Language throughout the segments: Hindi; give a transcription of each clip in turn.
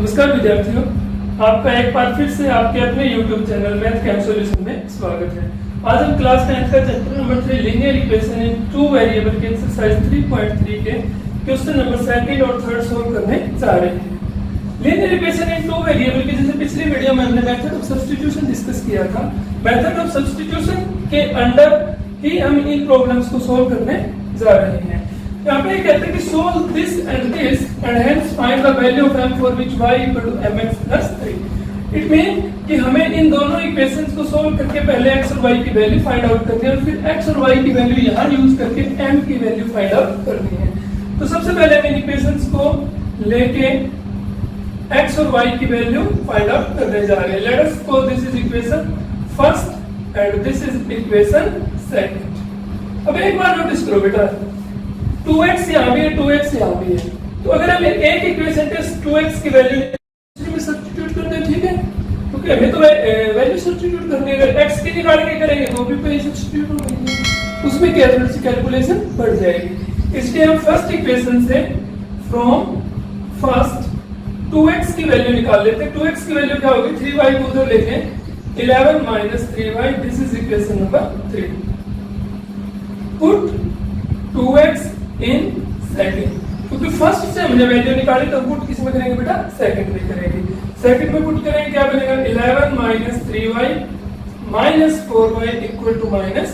नमस्कार विद्यार्थियों, आपका एक बार फिर से आपके अपने YouTube channel math cam solution में स्वागत है। आज हम क्लास 10 का chapter number 3 linear equation in two variable के एक्सरसाइज 3.3 के क्वेश्चन नंबर 2 और 3 सॉल्व करने जा रहे हैं। Linear equation in two variable की जैसे पिछली वीडियो में हमने मेथड ऑफ सब्स्टिट्यूशन डिस्कस किया था, मेथड ऑफ सब्स्टिट्यूशन के अंडर ही हम इन प्रॉब्लम्स को सॉल्व करने जा रहे हैं। यहाँ पे कहते हैं कि solve this and this and hence find the value of m for which y equal to mx plus 3। It mean कि हमें इन दोनों इक्वेशंस को सोल्व करके पहले x और y की वैल्यू फाइंड आउट करनी है और फिर x और y की वैल्यू यहाँ यूज करके m की वैल्यू फाइंड आउट करनी है। तो सबसे पहले हम इन इक्वेशंस को लेके x और y की वैल्यू फाइंड आउट करने जा रहे हैं। Let us call this is equation first and this is equation second. अब एक बार नोटिस करो बेटा, 2x यहाँ भी है, 2x यहाँ भी है, तो अगर हम एक इक्वेशन पे 2x की वैल्यू दूसरी में सब्स्टिट्यूट कर दें, ठीक है, क्योंकि हमें तो वैल्यू सब्स्टिट्यूट करनी है। अगर x की निकाल के करेंगे तो भी पे सब्स्टिट्यूट होगी, उसमें क्या थोड़ी सी कैलकुलेशन बढ़ जाएगी। इसलिए हम फर्स्ट इक्वेशन से फ्रॉम फर्स्ट 2x की वैल्यू निकाल लेते हैं। 2x की वैल्यू क्या होगी, 3y को उधर लेके 11 - 3y, this is equation number 3। Put 2x in second, क्योंकि फर्स्ट से हमने वैल्यू निकाली तो पुट किस में करेंगे बेटा, सेकंड में करेंगे। सेकंड में पुट करेंगे, क्या बनेगा 11 - 3y - 4y इक्वल टू -20।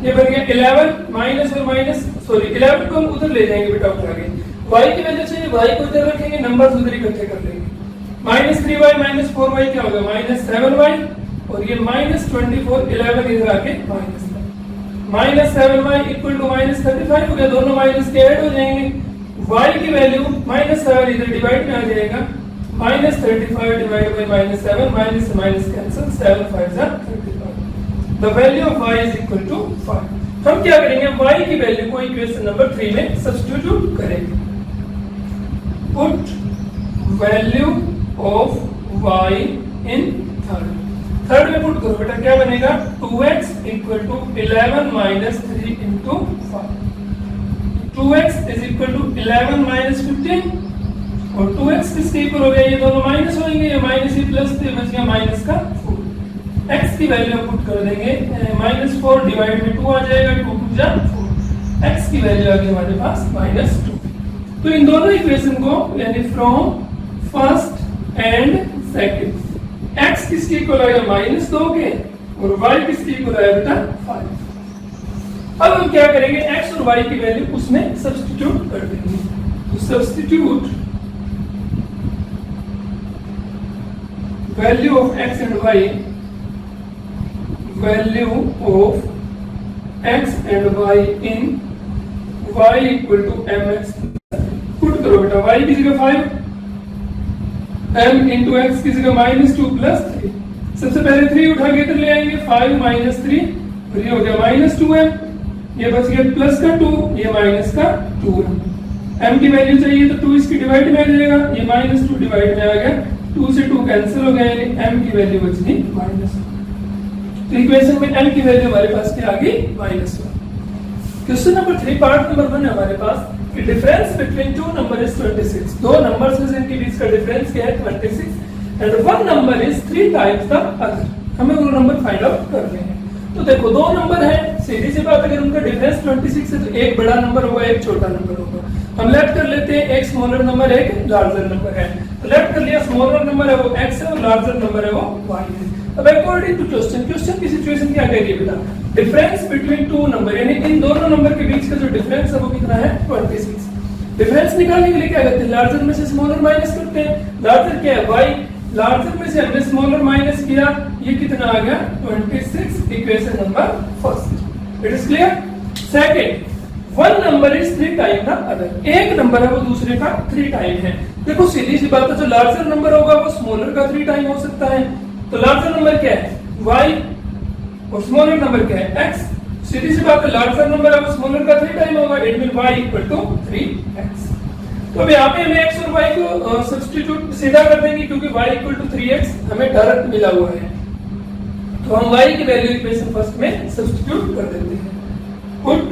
ये बन गया 11 माइनस और माइनस, सॉरी 11 को हम उधर ले जाएंगे बेटा उठा के, y की वैल्यू चाहिए, y को इधर रखेंगे, नंबर्स उधर इकट्ठे कर लेंगे। -3y - 4y क्या होगा, -7y, और ये -24, 11 इधर आके -7y इक्वल टू -35 हो गया, दोनों माइनस के ऐड हो जाएंगे। y की वैल्यू -7 इधर डिवाइड में आ जाएगा, -35 डिवाइड बाय -7, माइनस से माइनस कैंसिल, 7 5 जा 35। The value of y is equal to 5। हम क्या करेंगे, y की वैल्यू को इक्वेशन नंबर 3 में सब्स्टिट्यूट करेंगे। Put value of y in third में पुट करो बेटा, क्या बनेगा 2x equal to 11 - 3 into 5। 2x is equal to 11 - 15 और 2x किसके इक्वल हो गया, ये दोनों माइनस होंगे, ये माइनस ही प्लस थे, बच गया माइनस का 4। x की वैल्यू पुट कर देंगे, -4 डिवाइड में 2 आ जाएगा, 2 2 जा 4, x की वैल्यू आ गई हमारे पास -2। तो इन दोनों इक्वेशन को यानी from first and second x किसके इक्वल आएगा -2 के और y किसके इक्वल आएगा बेटा 5। अब हम क्या करेंगे, x और y की वैल्यू उसमें सब्स्टिट्यूट कर देंगे। तो substitute value of x and y, value of x and y in y equal to mx। Put करो बेटा, y की जगह 5, m इंटू एक्स की जगह -2 प्लस 3। सबसे पहले 3 उठा के इधर ले आएंगे, 5 - 3 और ये हो गया -2m, ये बच गया प्लस का 2, ये माइनस का 2m। m की वैल्यू चाहिए तो 2 इसकी डिवाइड में आ जाएगा, ये -2 डिवाइड में आ गया, 2 से 2 कैंसिल हो गया, यानी m की वैल्यू बच गई -1। तो इक्वेशन में m की वैल्यू हमारे पास क्या आ गई, -1। क्वेश्चन नंबर 3 पार्ट नंबर 1 है हमारे पास, difference between two number is 26। दो नंबर्स हैं जिनके बीच का डिफरेंस क्या है 26 and one number is 3 times the other. हमें वो नंबर फाइंड आउट करने हैं। तो देखो दो नंबर है, सीधी सी बात, अगर उनका डिफरेंस 26 है तो एक बड़ा नंबर होगा, एक छोटा नंबर होगा। हम लेफ्ट कर लेते हैं, एक स्मॉलर नंबर है, एक लार्जर नंबर है। तो लेफ्ट कर लिया, स्मॉलर नंबर है वो x है और लार्जर नंबर है वो y है। अब अकॉर्डिंग टू क्वेश्चन की सिचुएशन क्या कह रही है बेटा, डिफरेंस बिटवीन टू नंबर, यानी इन दोनों नंबर के बीच का जो डिफरेंस है वो कितना है 26। डिफरेंस निकालने के लिए क्या करते हैं, लार्जर में से स्मॉलर माइनस करते हैं। लार्जर क्या है y, लार्जर में से हमने स्मॉलर माइनस किया, ये कितना आ गया 26, equation number first. It is clear. Second, one number is 3 time the other, एक नंबर है वो दूसरे का 3 टाइम है। देखो सीधी सी बात है, जो लार्जर नंबर होगा वो स्मॉलर का 3 टाइम हो सकता है। तो लार्जर नंबर क्या है y और स्मॉलर नंबर क्या है x। सीधी सी बात है, लार्जर नंबर है वो स्मॉलर का 3 टाइम होगा, it mean y equal to 3x। तो अब यहाँ पे हमें x और y को सब्स्टिट्यूट सीधा कर देंगे, क्योंकि y इक्वल टू 3x हमें डायरेक्ट मिला हुआ है। तो हम y की वैल्यू इक्वेशन फर्स्ट में सब्स्टिट्यूट कर देते हैं। Put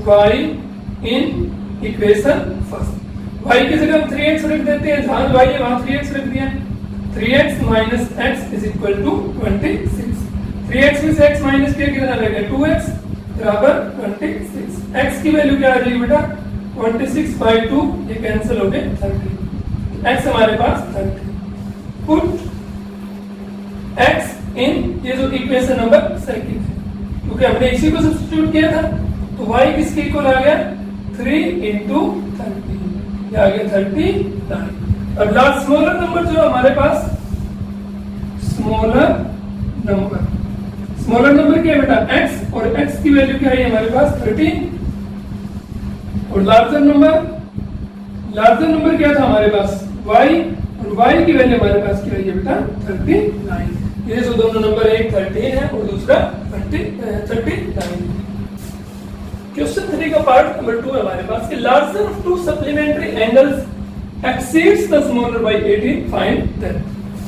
y in equation first. y की जगह हम 3x रख देते हैं, जहां y है वहां 3x रख दिया, 3x minus x is equal to 26। 3x में से x माइनस किया कितना रहेगा 2x बराबर 26। x की वैल्यू क्या आ जाएगी बेटा 26 बाई 2, ये कैंसिल हो गए 30, x हमारे पास 30। पुट x इन ये जो इक्वेशन नंबर सेकंड है, क्योंकि हमने इसी को सब्स्टिट्यूट किया था, तो y किसके इक्वल आ गया 3 इंटू 30, ये आ गया 39। अब लास्ट स्मॉलर नंबर जो हमारे पास स्मॉलर नंबर क्या है बेटा x, और x की वैल्यू क्या है हमारे पास 13, और लार्जर नंबर क्या था हमारे पास y, और y की वैल्यू हमारे पास क्या है बेटा 39। ये जो दोनों नंबर एक 13 है और दूसरा 39। क्वेश्चन 3 का पार्ट नंबर 2 है हमारे पास कि larger of to supplementary angles exceeds the smaller by 18, find that.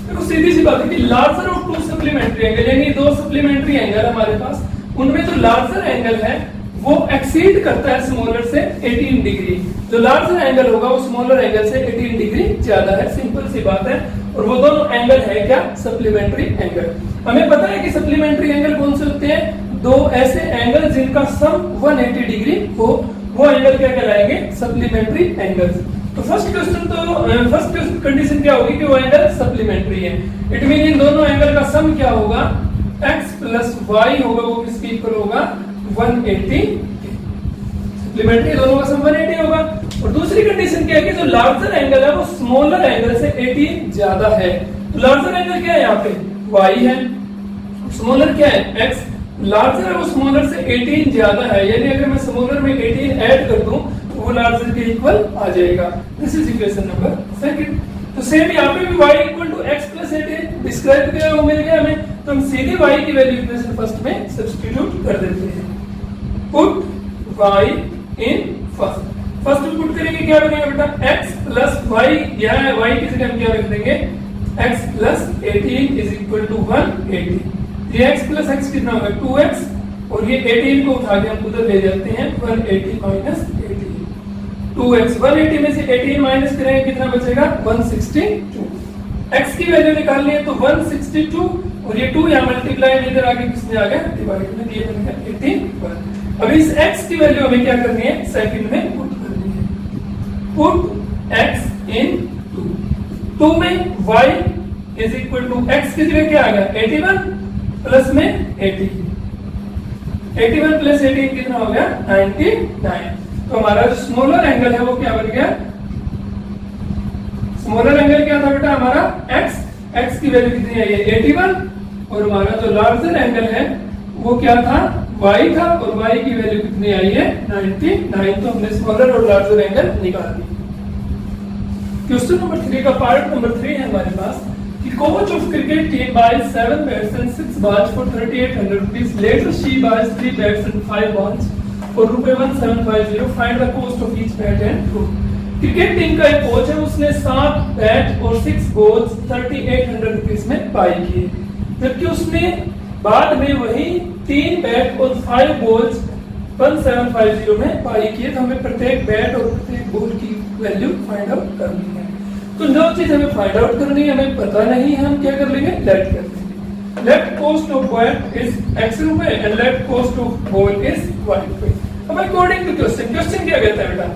देखो सीधी सी बात है कि larger of to supplementary angle यानी दो सप्लीमेंट्री एंगल हमारे पास, उनमें जो लार्जर एंगल है वो एक्सीड करता है स्मॉलर से 18 डिग्री। जो लार्जर एंगल होगा वो स्मॉलर एंगल से 18 डिग्री ज्यादा है, सिंपल सी बात है। और वो दोनों एंगल है क्या सप्लीमेंट्री एंगल। हमें पता है कि सप्लीमेंट्री एंगल कौन से होते हैं, दो ऐसे एंगल जिनका सम 180 डिग्री हो, वो एंगल क्या कहलाएंगे सप्लीमेंट्री एंगल्स। तो फर्स्ट कंडीशन क्या होगी कि वो एंगल सप्लीमेंट्री है। इट मीन इन दोनों एंगल का सम क्या होगा x प्लस y होगा, वो किसके इक्वल होगा 180। सप्लीमेंट्री दोनों का सम 180 होगा। और दूसरी कंडीशन क्या है कि जो लार्जर एंगल है वो स्मॉलर एंगल से 18 ज्यादा है। तो लार्जर एंगल क्या है यहाँ पे y है, स्मॉलर क्या है x, लार्जर है वो स्मॉलर से 18 ज्यादा है, यानी अगर मैं स्मॉलर में 18 ऐड कर दूं तो वो लार्जर के इक्वल आ जाएगा। This is equation number second. तो सेम यहाँ पे भी y equal to x plus 18 describe किया वो मिल गया हमें, तो हम सीधे y की वैल्यू इक्वेशन फर्स्ट में सब्स्टिट्यूट कर देते हैं। पुट y इन फर्स्ट में पुट करेंगे क्या बनेगा बेटा x प्लस y, यहाँ y की जगह हम क्या रख देंगे x plus 18 is equal to 180। ये x प्लस x कितना होगा 2x, और ये 18 को उठा के हम उधर ले जाते हैं 180 माइनस 18, 2x 180 में से 18 माइनस करेंगे कितना बचेगा 162। x की वैल्यू निकालनी है तो 162, और ये 2 यहाँ मल्टीप्लाई इधर आगे किसने आ गया डिवाइड में, ये बन गया 81। अब इस x की वैल्यू हमें क्या करनी है सेकंड में पुट करनी है। पुट x इन 2 में y is equal to x की जगह क्या आ गया 81 प्लस में 80, 81 प्लस 18 कितना हो गया 99। तो हमारा जो स्मॉलर एंगल है वो क्या बन गया, स्मॉलर एंगल क्या था बेटा हमारा x की वैल्यू कितनी आई है 81, और हमारा जो लार्जर एंगल है वो क्या था y था, और y की वैल्यू कितनी आई है 99। तो हमने स्मॉलर और लार्जर एंगल निकाल दी। क्वेश्चन नंबर 3 का पार्ट नंबर 3 है हमारे पास कि coach of cricket team buys 7 bats and 6 balls for 3800 rupees. Later she buys 3 bats and 5 balls for ₹1750. Find the cost of each bat and throw. Cricket team का एक कोच है, उसने 7 बैट और 6 बॉल्स 3800 रुपीस में बाई किए, जबकि उसने बाद में वही 3 बैट और 5 बॉल्स 1750 में बाई किए। तो हमें प्रत्येक बैट और प्रत्येक बॉल की वैल्यू फाइंड आउट करनी है। तो जो चीज हमें फाइंड आउट करनी है हमें पता नहीं है, हम क्या कर लेंगे लेट कर लेंगे। Let cost of bat is x रुपए and let cost of ball is y रुपए। अब अकॉर्डिंग टू क्वेश्चन क्या कहता है बेटा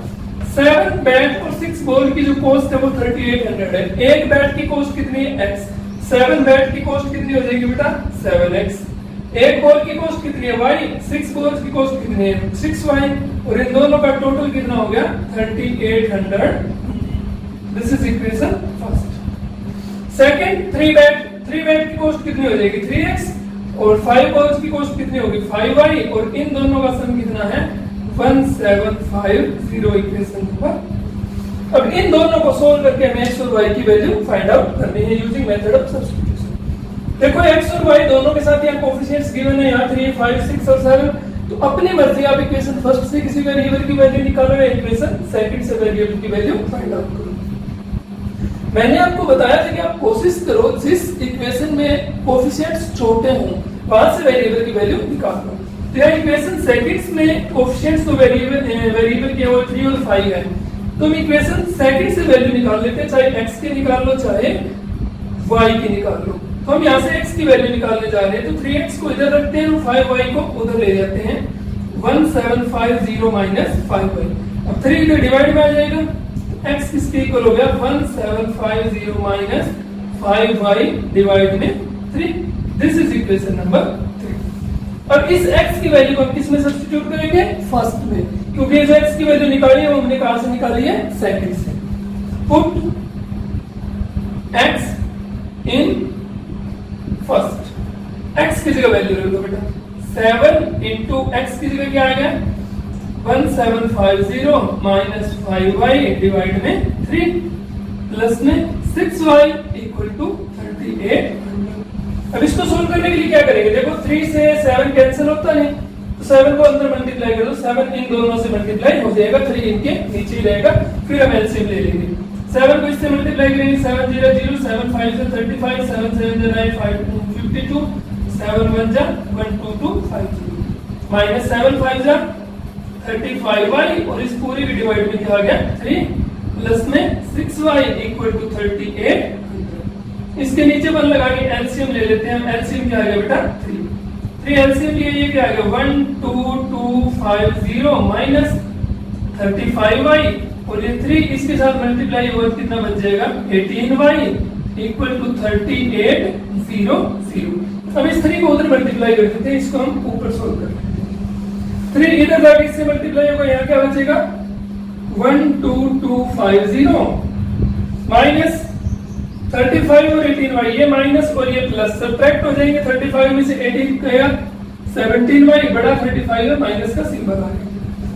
7 बैट और 6 बॉल की जो कॉस्ट है वो 3800 है। एक बैट की कॉस्ट कितनी है x, 7 बैट की कॉस्ट कितनी हो जाएगी बेटा 7x, एक बॉल की कॉस्ट कितनी है y, 6 बॉल्स की कॉस्ट कितनी है 6y, और इन दोनों का टोटल कितना हो गया 3800। This is equation first. Second 3 bat की कॉस्ट कितनी हो जाएगी 3x, और 5 बॉल्स की कॉस्ट कितनी होगी 5y, और इन दोनों का सम कितना है 1750। Equation number. अब इन दोनों को सोल्व करके हमें x और y की वैल्यू फाइंड आउट करनी है यूजिंग मेथड ऑफ सब्स्टिट्यूशन। देखो x और y दोनों के साथ यहाँ कोएफिशिएंट्स गिवन है, यहाँ 3 5 6 और 7। तो अपनी मर्जी आप इक्वेशन फर्स्ट से किसी वेरिएबल की वैल्यू निकालो या इक्वेशन सेकंड से वेरिएबल की वैल्यू फाइंड आउट करो। मैंने आपको बताया था कि आप कोशिश करो जिस इक्वेशन में कोएफिशिएंट्स छोटे हों वहां से वेरिएबल की वैल्यू निकालो। तो यहाँ इक्वेशन सेकंड्स में कोएफिशिएंट्स तो वेरिएबल केवल 3 और 5 है, तुम इक्वेशन सेकंड से वैल्यू निकाल लेते हैं, चाहे x की निकाल लो चाहे y की निकाल लो। तो हम यहाँ से x की वैल्यू निकालने जा रहे हैं, तो 3x को इधर रखते हैं और 5y को उधर ले जाते हैं। 1750 माइनस 5y, अब 3 इधर डिवाइड में आ जाएगा, x किसके इक्वल हो गया 1750 माइनस 5y डिवाइड में 3। This is equation number 3। और इस x की वैल्यू को हम किस में सब्स्टिट्यूट करेंगे, फर्स्ट में, क्योंकि इस x की वैल्यू निकाली है वो हमने कहां से निकाली है, सेकंड से। Put x in first, x की जगह वैल्यू रख दो बेटा, 7 इंटू x की जगह क्या आ गया 1750 माइनस 5y डिवाइड में 3 प्लस में 6y इक्वल टू 38। अब इसको सोल्व करने के लिए क्या करेंगे, देखो 3 से 7 कैंसिल होता है, तो 7 को अंदर मल्टीप्लाई कर दो, 7 इन दोनों से मल्टीप्लाई हो जाएगा, 3 इनके नीचे ही रहेगा। फिर हम एलसीएम ले लेंगे, 7 को इससे मल्टीप्लाई करेंगे, 7 0 0, 7 5 से 35, 7 7 9 5 52, 7 1 जा 1 2 2 5 0 माइनस 7 5 जा 35y और इस पूरी की डिवाइड में क्या आ गया 3 प्लस में 6y इक्वल टू 38। इसके नीचे वन लगा के एलसीएम ले लेते हैं हम, एलसीएम क्या आ गया बेटा 3 एलसीएम लिए ये क्या आ गया 12250 माइनस 35y और ये 3 इसके साथ मल्टीप्लाई हुआ कितना बच जाएगा 18y इक्वल टू 38 0 0। अब इस 3 को उधर मल्टीप्लाई कर देते हैं, इसको हम ऊपर सोल्व कर लेते हैं। 3 इधर जाके इससे मल्टीप्लाई होगा, यहाँ क्या बचेगा 12250 माइनस 35 और 18y, ये माइनस और ये प्लस सब्ट्रैक्ट हो जाएंगे, 35 में से 18 गया 17y बड़ा 35 और माइनस का सिंबल आ गया।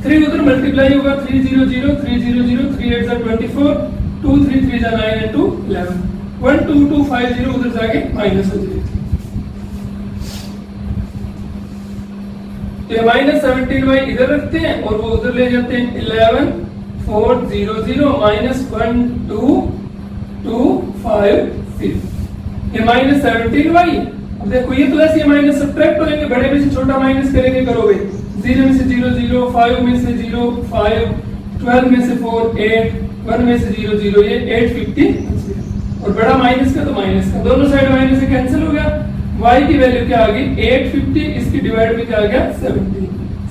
3 उधर मल्टीप्लाई होगा 300 300 3 8 जा 24 2 3 3 जा 9 and 2 11 12250 उधर जाके माइनस हो जाएगी, तो माइनस 17y इधर रखते हैं और वो उधर ले जाते हैं 11 400 माइनस 12250, ये माइनस 17y। अब देखो ये प्लस ये माइनस सब्ट्रैक्ट हो जाएंगे, बड़े में से छोटा माइनस करेंगे करोगे, 0 में से 0 0, 5 में से 0 5, 12 में से 4 8, 1 में से 0 0, ये 850 और बड़ा माइनस का तो माइनस का, दोनों साइड माइनस से कैंसिल हो गया। y की वैल्यू क्या आ गई 850, इसकी डिवाइड में क्या आ गया 17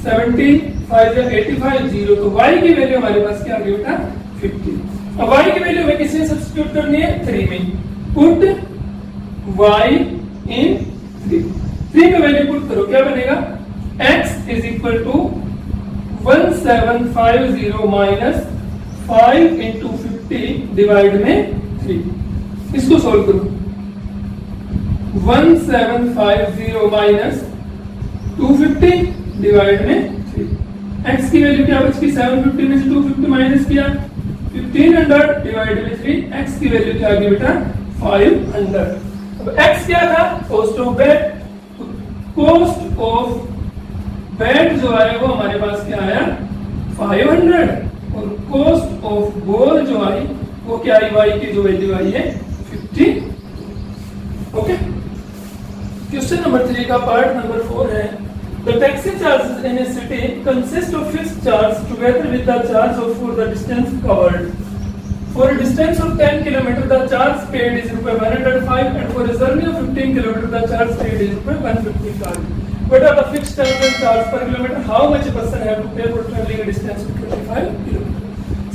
17 5 85 0, तो y की वैल्यू हमारे पास क्या आ गई बेटा 50। अब y की वैल्यू हमें किसमें सब्स्टिट्यूट करनी है 3 में, पुट y इन 3 में वैल्यू पुट करो, क्या बनेगा x is equal to 1750 minus 5 into 50 divide में 3। इसको सोल्व करो, 1750 माइनस 250 डिवाइड में 3, x की वैल्यू क्या बची 750 में से 250 माइनस किया 1500 डिवाइड में 3, x की वैल्यू क्या आ गई बेटा 500। अब x क्या था cost of bed, cost of bed जो आया वो हमारे पास क्या आया 500 और कॉस्ट ऑफ बॉल जो आई वो क्या आई y की जो वैल्यू आई है 50। ओके, क्वेश्चन नंबर 3 का पार्ट नंबर 4 है, the taxi charges in a city consist of fixed charge together with the charge of for the distance covered. For a distance of 10 km the charge paid is ₹105 and for a journey of 15 km the charge paid is ₹155. What are the fixed charge and charge per kilometer? How much a person have to pay for traveling a distance of 25 km?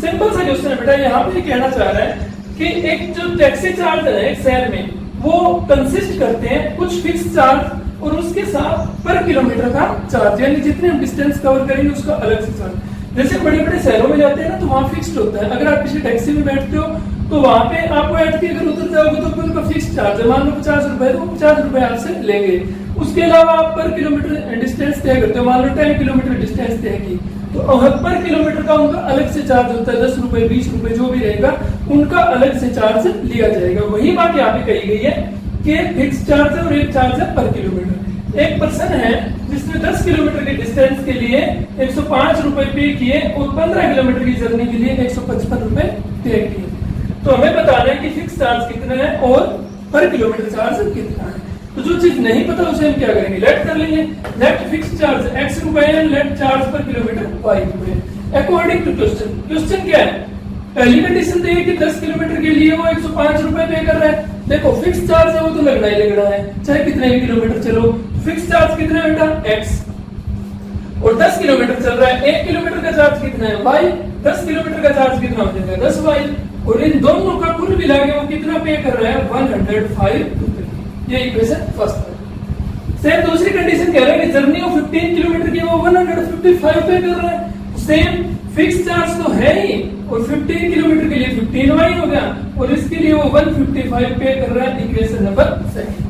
Simple सा क्वेश्चन है बेटा, यहाँ पे कहना चाह रहा है कि एक जो टैक्सी चार्ज है एक शहर में वो कंसिस्ट करते हैं कुछ फिक्स चार्ज और उसके साथ पर किलोमीटर का चार्ज, यानी जितने हम डिस्टेंस कवर करेंगे उसका अलग से चार्ज। जैसे बड़े बड़े शहरों में जाते हैं ना तो वहाँ फिक्स्ड होता है, अगर आप किसी टैक्सी में बैठते हो तो वहाँ पे आपको ऐड के अगर उतर जाओगे तो उनका फिक्स चार्ज है, मान लो 50 रुपए, तो 50 रुपए आपसे लेंगे। उसके अलावा आप पर किलोमीटर डिस्टेंस तय करते हो, मान लो 10 किलोमीटर डिस्टेंस तय की तो पर किलोमीटर का उनका अलग से चार्ज होता है, 10 रुपए 20 रुपए जो भी रहेगा उनका अलग से चार्ज लिया जाएगा। वही बात यहाँ पे कही गई है कि फिक्स चार्ज है और एक चार्ज है पर किलोमीटर। एक पर्सन है जिसने 10 किलोमीटर के डिस्टेंस के लिए 105 रुपए पे किए और 15 किलोमीटर की जर्नी के लिए 155 रुपए पे किए, तो हमें बताना है कि फिक्स चार्ज कितना है और पर किलोमीटर चार्ज कितना है। तो जो चीज नहीं पता उसे हम क्या करेंगे लेट कर लेंगे, लेट फिक्स चार्ज x रुपए एंड लेट चार्ज पर किलोमीटर y रुपए अकॉर्डिंग टू क्वेश्चन। क्वेश्चन क्या है पहली कंडीशन तो ये कि 10 किलोमीटर के लिए वो 105 रुपए पे कर रहा है। देखो फिक्स चार्ज है वो तो लगना ही लगना है, चाहे कितने भी किलोमीटर चलो। फिक्स चार्ज कितना है बेटा x, और 10 किलोमीटर चल रहा है, 1 किलोमीटर का चार्ज कितना है y, 10 किलोमीटर का चार्ज कितना हो जाएगा 10y, और इन दोनों का कुल मिला के वो कितना पे कर रहा है 105 रुपए। ये इक्वेशन फर्स्ट है। सेम दूसरी कंडीशन कह रहा है कि जर्नी ऑफ 15 किलोमीटर की वो 155 पे कर रहा है। सेम फिक्स चार्ज तो है ही, और 15 किलोमीटर के लिए 15y हो गया, और इसके लिए वो 155 पे कर रहा है। Equation number second.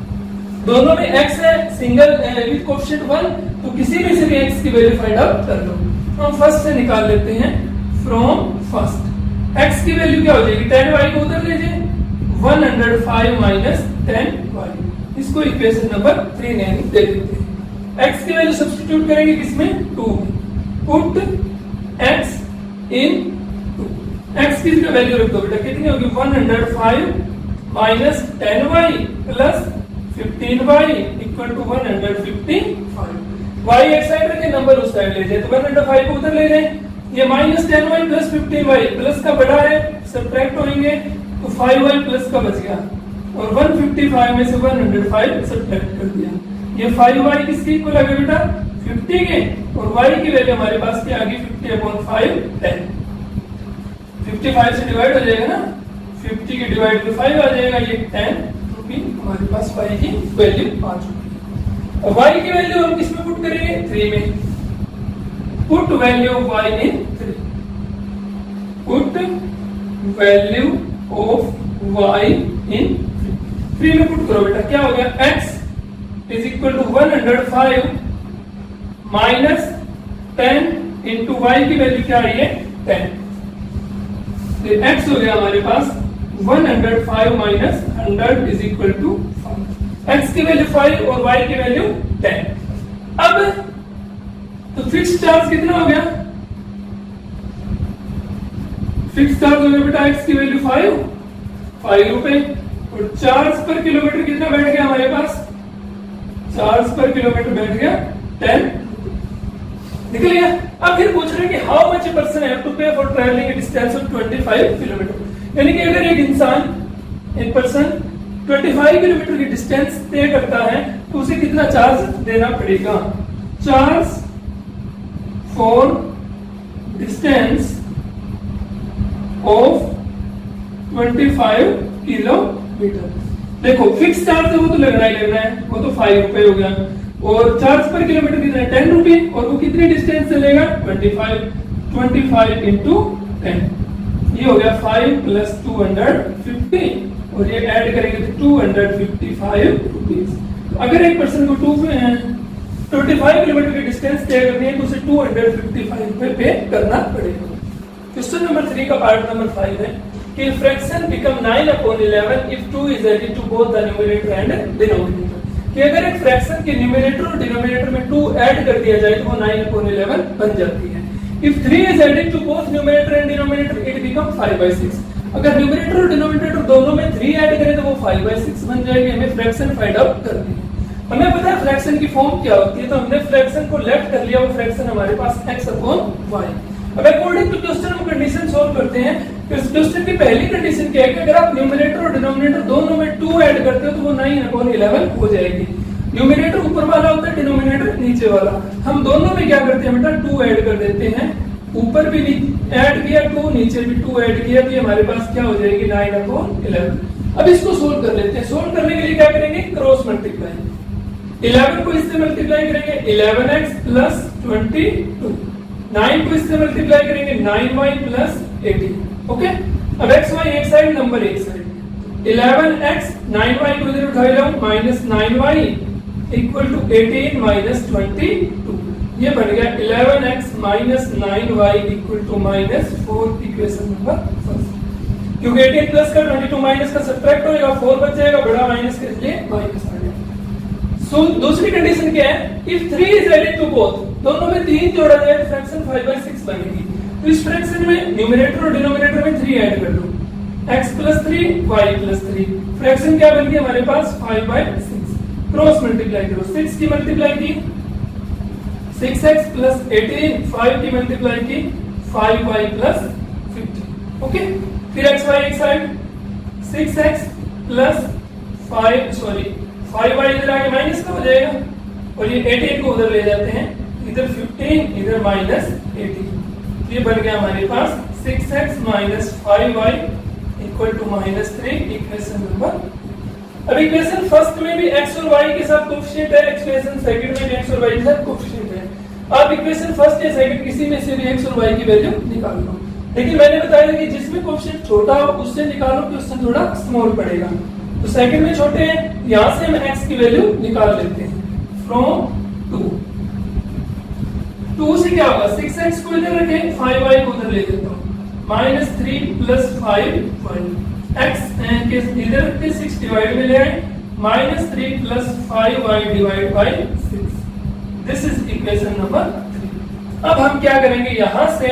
दोनों में x है, सिंगल विद कोएफिशिएंट 1, तो किसी में से भी x की वैल्यू फाइंड आउट कर लो। हम फर्स्ट से निकाल लेते हैं, फ्रॉम फर्स्ट x की वैल्यू क्या हो जाएगी, 10y को उधर ले जाए, 105 माइनस 10y, इसको इक्वेशन नंबर 3 ने दे देते हैं। x की वैल्यू सब्स्टिट्यूट करेंगे किसमें, 2 में, पुट x इन 2, x की वैल्यू रख दो बेटा, कितनी होगी 105 minus 10y plus 15y equal to 155। y एक साइड रखे, नंबर उस साइड ले जाए, तो 105 को उधर ले जाए, ये minus 10y plus 15y, plus का बड़ा है सब्ट्रैक्ट होंगे तो 5y प्लस का बच गया, और 155 में से 105 सब्ट्रैक्ट कर दिया। ये 5y किसके इक्वल आ गया बेटा 50 के, और y की वैल्यू हमारे पास क्या आ गई 50/5 10। 55 से डिवाइड हो जाएगा ना, 50 के डिवाइड पे 5 आ जाएगा, ये 10 रुपी हमारे पास y की वैल्यू आ चुकी है। और y की वैल्यू हम किसमें पुट करेंगे 3 में, put value of y in 3, put value of y in 3 में पुट करो बेटा, क्या हो गया x is equal to 105 minus 10 into y की वैल्यू क्या आई है 10, तो x हो गया हमारे पास 105 minus 100 is equal to 5, x की वैल्यू 5 और y की वैल्यू 10। अब तो फिक्स चार्ज कितना हो गया, फिक्स चार्ज हो गया बेटा x की वैल्यू 5 रुपए, और चार्ज पर किलोमीटर कितना बैठ गया हमारे पास, चार्ज पर किलोमीटर बैठ गया 10 निकल गया। अब फिर पूछ रहे हैं कि how much person have to pay for travelling distance of 25 kilometre, यानी कि अगर एक इंसान, एक पर्सन 25 किलोमीटर की डिस्टेंस तय करता है तो उसे कितना चार्ज देना पड़ेगा। Charge for distance of 25 kilometre, देखो फिक्स चार्ज है वो तो लगना ही लगना है, वो तो 5 रुपए हो गया, और चार्ज पर किलोमीटर कितना है 10 रुपए, और वो कितनी डिस्टेंस चलेगा 25 इंटू 10, ये हो गया 5 प्लस 250, और ये ऐड करेंगे तो 255 रुपीज। अगर एक पर्सन को 25 किलोमीटर की डिस्टेंस तय करनी है तो उसे 255 रुपए पे करना पड़ेगा। क्वेश्चन नंबर 3 का पार्ट नंबर 5 है कि fraction become 9/11 if 2 is added to both the numerator and denominator, कि अगर एक फ्रैक्शन के न्यूमरेटर और डिनोमिनेटर में 2 ऐड कर दिया जाए तो वो 9/11 बन जाती है। If 3 is added to both numerator and denominator it become 5/6, अगर न्यूमरेटर और डिनोमिनेटर दोनों में 3 ऐड करें तो वो 5/6 बन जाएगी। हमें फ्रैक्शन फाइंड आउट करनी है। हमें पता है फ्रैक्शन की फॉर्म क्या होती है, तो हमने फ्रैक्शन को लेफ्ट कर लिया, वो फ्रैक्शन हमारे पास x/y। अब अकॉर्डिंग टू क्वेश्चन हम कंडीशन सोल्व करते हैं। इस क्वेश्चन की पहली कंडीशन क्या है कि अगर आप न्यूमरेटर और डिनोमिनेटर दोनों में 2 ऐड करते हो तो वो 9/11 हो जाएगी। न्यूमरेटर ऊपर वाला होता है, डिनोमिनेटर नीचे वाला। हम दोनों में क्या करते हैं बेटा 2 ऐड कर देते हैं, ऊपर भी ऐड किया 2, नीचे भी 2 ऐड किया, तो हमारे पास क्या हो जाएगी 9/11। अब इसको सोल्व कर लेते हैं। सोल्व करने के लिए क्या करेंगे, क्रॉस मल्टीप्लाई, 11 को इससे मल्टीप्लाई करेंगे 11x प्लस 22, 9 को इससे मल्टीप्लाई करेंगे 9y प्लस 18। ओके, अब x y एक साइड, नंबर एक साइड, 11x 9y को इधर उठा लो, minus 9y equal to 18 minus 22, ये बन गया 11x minus 9y equal to minus 4, equation number first. क्योंकि 18 प्लस का 22 माइनस का सब्ट्रैक्ट होगा, 4 बच जाएगा, बड़ा माइनस के लिए माइनस आ गया। सो दूसरी कंडीशन क्या है, if 3 is added to both, दोनों में 3 जोड़ा जाए तो फ्रैक्शन 5/6 बनेगी। तो इस फ्रैक्शन में न्यूमरेटर और डिनोमिनेटर में 3 ऐड कर दो, x plus 3 y plus 3, fraction क्या बन गया हमारे पास 5/6। क्रॉस मल्टीप्लाई करो, 6 की मल्टीप्लाई की 6x प्लस 18, 5 की मल्टीप्लाई की 5y प्लस 50, ओके, फिर एक्स वाई एक साइड 6x प्लस 5y इधर आगे माइनस का हो जाएगा, और ये 88 को उधर ले जाते हैं, इधर 15 इधर माइनस 18, ये बन गया हमारे पास 6x minus 5y equal to -3, equation number. अब इक्वेशन फर्स्ट में भी x और y के साथ कोएफिशिएंट है, इक्वेशन सेकंड में भी x और y के साथ कोएफिशिएंट है। आप इक्वेशन फर्स्ट या सेकंड किसी में से भी x और y की वैल्यू निकाल लो, लेकिन मैंने बताया कि जिसमें कोएफिशिएंट छोटा हो उससे निकालो, क्वेश्चन थोड़ा स्मॉल पड़ेगा। तो सेकंड में छोटे हैं, यहां से हम x की वैल्यू निकाल लेते हैं फ्रॉम 2 से क्या होगा, 6x को इधर रखें, 5y को उधर ले लेता हूं, -3 प्लस 5y, x के इधर रखते 6 डिवाइड में ले आए, -3 plus 5y divide by 6, this is equation number 3। अब हम क्या करेंगे, यहां से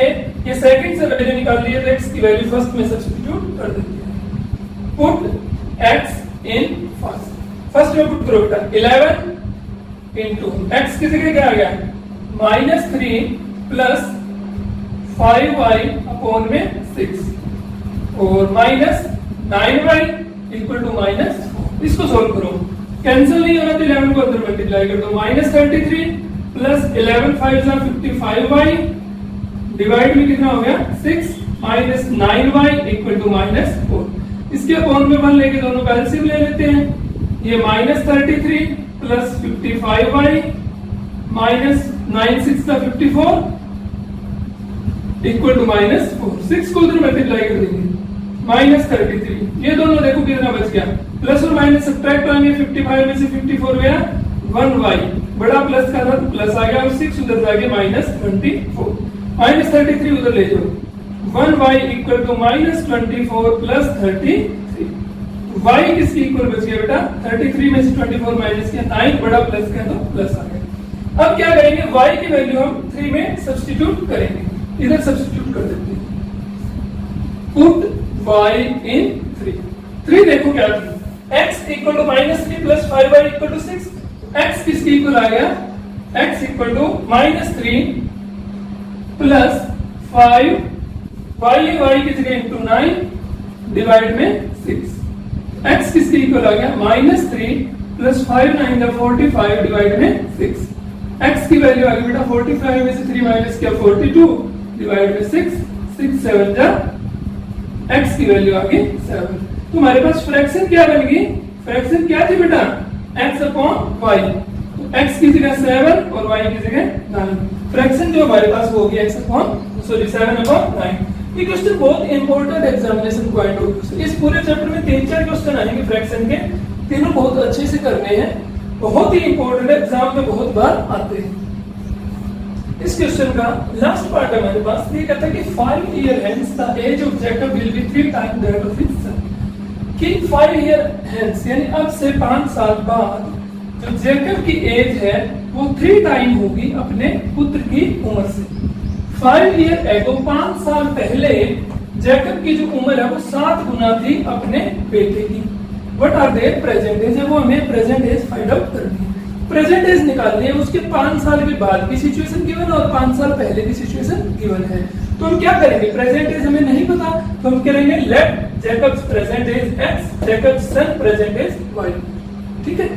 ये सेकंड से वैल्यू निकाल लिए, तो x की वैल्यू फर्स्ट में सब्स्टिट्यूट कर देते हैं, पुट x इन फर्स्ट में पुट करो बेटा, 11 इंटू x की जगह क्या आ गया, -3 प्लस 5y अपॉन में 6 और -9y इक्वल टू -4। इसको सोल्व करो, कैंसिल नहीं होना तो 11 को अंदर मल्टीप्लाई कर दो, -33 प्लस 11 5 जा 55y डिवाइड में कितना हो गया 6 -9y इक्वल टू -4। इसके अपॉन में 1 लेके दोनों का एलसीएम ले लेते हैं, ये -33 प्लस 55y -9 6 का 54 इक्वल टू -4, 6 को उधर मल्टीप्लाई कर देंगे, -33, ये दोनों देखो कितना बच गया, प्लस और माइनस सब्ट्रैक्ट करेंगे, 55 में से 54 गया, 1y बड़ा प्लस का था तो प्लस आ गया, और 6 उधर जाके -24, -33 उधर ले जाओ, 1y equal to -24 plus 33, y किसकी इक्वल बच गया बेटा, 33 में से 24 माइनस किया 9, बड़ा प्लस का तो प्लस आ गया। अब क्या करेंगे, y की वैल्यू हम 3 में सब्स्टिट्यूट करेंगे, इधर सब्स्टिट्यूट कर देते हैं, पुट y इन 3 देखो क्या थी, x equal to -3 plus 5y equal to 6, x किसकी इक्वल आ गया, x equal to -3 plus 5 y की जगह इंटू 9 डिवाइड में 6, x किसकी इक्वल आ गया, -3 प्लस 5 9 का 45 डिवाइड में 6, x की वैल्यू आ गई बेटा 45 में से 3 माइनस किया 42 डिवाइड में 6, 6 7 जा x की वैल्यू आ गई 7। तो हमारे पास फ्रैक्शन क्या बन गई, फ्रैक्शन क्या थी बेटा, x अपॉन y, तो x की जगह 7 और y की जगह 9, फ्रैक्शन जो हमारे पास वो हो गया 7 अपॉन 9। ये क्वेश्चन बहुत important examination point of view से, इस पूरे चैप्टर में 3-4 क्वेश्चन आएंगे फ्रैक्शन के, तीनों बहुत अच्छे से करने हैं, बहुत ही इंपॉर्टेंट एग्जाम में बहुत बार आते हैं। इस क्वेश्चन का लास्ट पार्ट है हमारे पास, ये कहता है कि 5 years hence the age of Jacob will be 3 times that of his son, कि 5 years hence यानी अब से 5 साल बाद जो जैकब की एज है वो 3 टाइम होगी अपने पुत्र की उम्र से। 5 years ago 5 साल पहले जैकब की जो उम्र है वो 7 गुना थी अपने बेटे की। What are their present age, वो हमें प्रेजेंट एज फाइंड आउट करनी है, प्रेजेंट एज निकालनी है, उसके 5 साल के बाद की सिचुएशन गिवन और 5 साल पहले की सिचुएशन गिवन है। तो हम क्या करेंगे, प्रेजेंट एज हमें नहीं पता तो हम करेंगे let Jacob's present age x, Jacob's son present age y, ठीक है।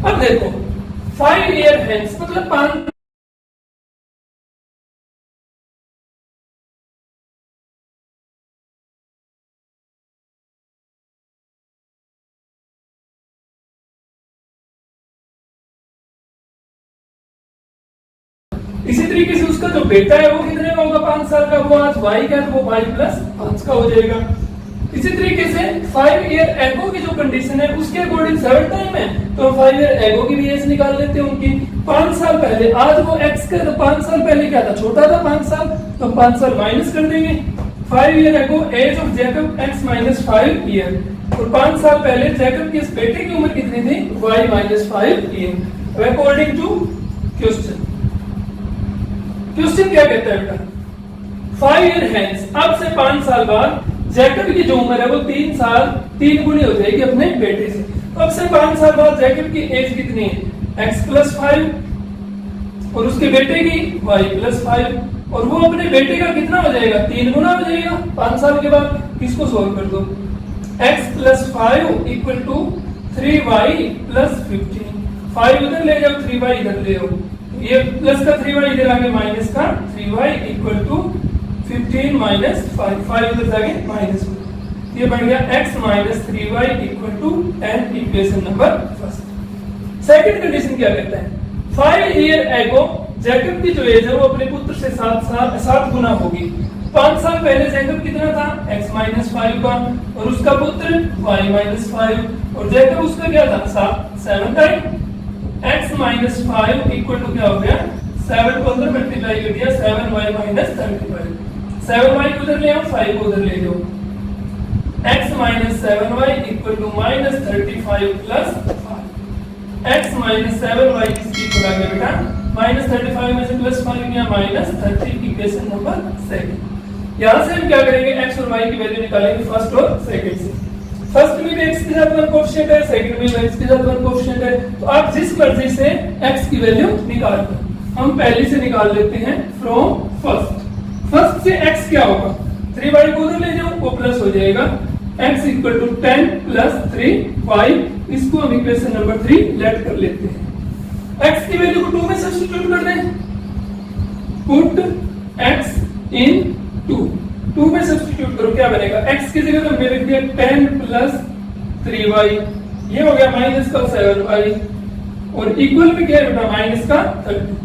अब देखो 5 years hence मतलब 5 इसी तरीके से उसका जो बेटा है वो कितने का होगा 5 साल का, वो आज y का तो वो y प्लस 5 का हो जाएगा। इसी तरीके से 5 years ago की जो कंडीशन है उसके अकॉर्डिंग 7 टाइम है, तो 5 years ago की भी एज निकाल लेते हैं उनकी। 5 साल पहले आज वो x का, तो 5 साल पहले क्या था, छोटा था 5 साल, तो 5 साल माइनस कर देंगे। 5 years ago age of Jacob x minus 5 years, और 5 साल पहले जैकब के इस बेटे की उम्र कितनी थी, y minus 5 years according to question. Question क्या कहता है बेटा, 5 years hence अब से 5 साल बाद जैकब की जो उम्र है वो 3 साल 3 गुनी हो जाएगी अपने बेटे से। अब से 5 साल बाद जैकब की एज कितनी है, x प्लस 5 और उसके बेटे की y प्लस 5, और वो अपने बेटे का कितना हो जाएगा, 3 गुना हो जाएगा 5 साल के बाद। इसको सोल्व कर दो। x प्लस 5 इक्वल टू 3y प्लस 15। 5 उधर ले जाओ, 3y इधर ले आओ, ये प्लस का 3y इधर आगे माइनस का 3y इक्वल टू 15 माइनस 5, 5 उधर जाके माइनस, ये बन गया x minus 3y equal to 10, equation number first. Second condition क्या कहता है, 5 ईयर एगो जैकब की जो एज है वो अपने पुत्र से 7 गुना होगी। 5 साल पहले जैकब कितना था, x माइनस 5 का, और उसका पुत्र y माइनस 5, और जैकब उसका क्या था 7 time. x minus 5 equal to क्या हो गया, 7 को उधर मल्टीप्लाई कर दिया, 7y माइनस 35, 7y को उधर ले आओ, 5 को उधर ले जाओ, x minus 7y equal to minus 35 plus 5। x minus 7y किसकी इक्वल आ गया बेटा, माइनस 35 में से प्लस 5 गया माइनस 30, इक्वेशन नंबर सेकंड। यहां से हम क्या करेंगे, x और y की वैल्यू निकालेंगे फर्स्ट और सेकंड से। फर्स्ट में भी x के साथ 1 कोएफिशिएंट है, सेकंड में भी x के साथ 1 कोएफिशिएंट है, तो आप जिस मर्जी से x की वैल्यू निकाल लो। हम पहले से निकाल लेते हैं फ्रॉम फर्स्ट। फर्स्ट से x क्या होगा, 3y को उधर ले जाओ, वो प्लस हो जाएगा, x equal to 10 plus 3y, इसको हम इक्वेशन नंबर 3 लेट कर लेते हैं। x की वैल्यू को 2 में सब्स्टिट्यूट कर दें, पुट x इन 2 में सब्स्टिट्यूट करो, क्या बनेगा, x की जगह हमने लिख दिया 10 प्लस 3y, ये हो गया माइनस का 7y, और इक्वल में क्या है बेटा माइनस का 30।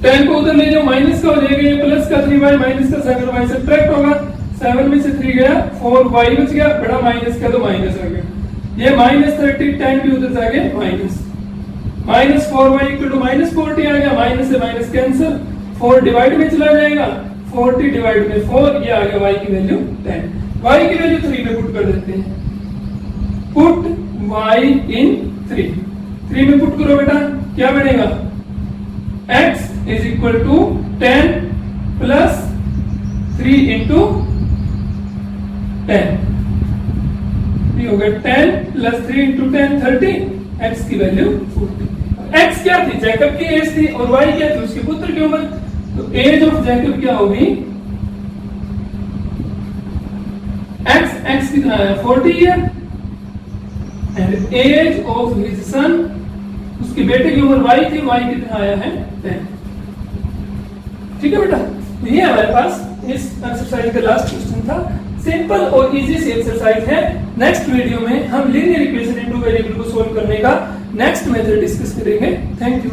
10 को उधर ले जाओ, माइनस का हो जाएगा, ये प्लस का 3y माइनस का 7y सब्ट्रैक्ट होगा, 7 में से 3 गया, 4y बच गया, बड़ा माइनस का तो माइनस आ गया, ये माइनस 30, 10 भी उधर जाके minus, minus 4y equal to minus 40 आ गया, माइनस से माइनस कैंसिल, 4 डिवाइड में चला जाएगा, 40 डिवाइड में 4, ये आ गया y की वैल्यू 10, y की वैल्यू 3 में पुट कर देते हैं, पुट y इन 3 में पुट करो बेटा, क्या बनेगा, x is equal to 10 plus 3 into 10, ये हो गया 10 प्लस 3 इंटू 10 30, x की वैल्यू 40। x क्या थी, जैकब की एज थी, और y क्या थी, उसके पुत्र की उम्र, तो एज ऑफ जैकब क्या होगी, x कितना है 40 year, and age of his son, उसके बेटे की उम्र y थी, y कितना आया है 10। ठीक है बेटा, ये हमारे पास इस एक्सरसाइज का लास्ट क्वेश्चन था। सिंपल और इजी सी एक्सरसाइज है। नेक्स्ट वीडियो में हम लीनियर इक्वेशन इन 2 वेरिएबल को सोल्व करने का नेक्स्ट मेथड डिस्कस करेंगे। Thank you.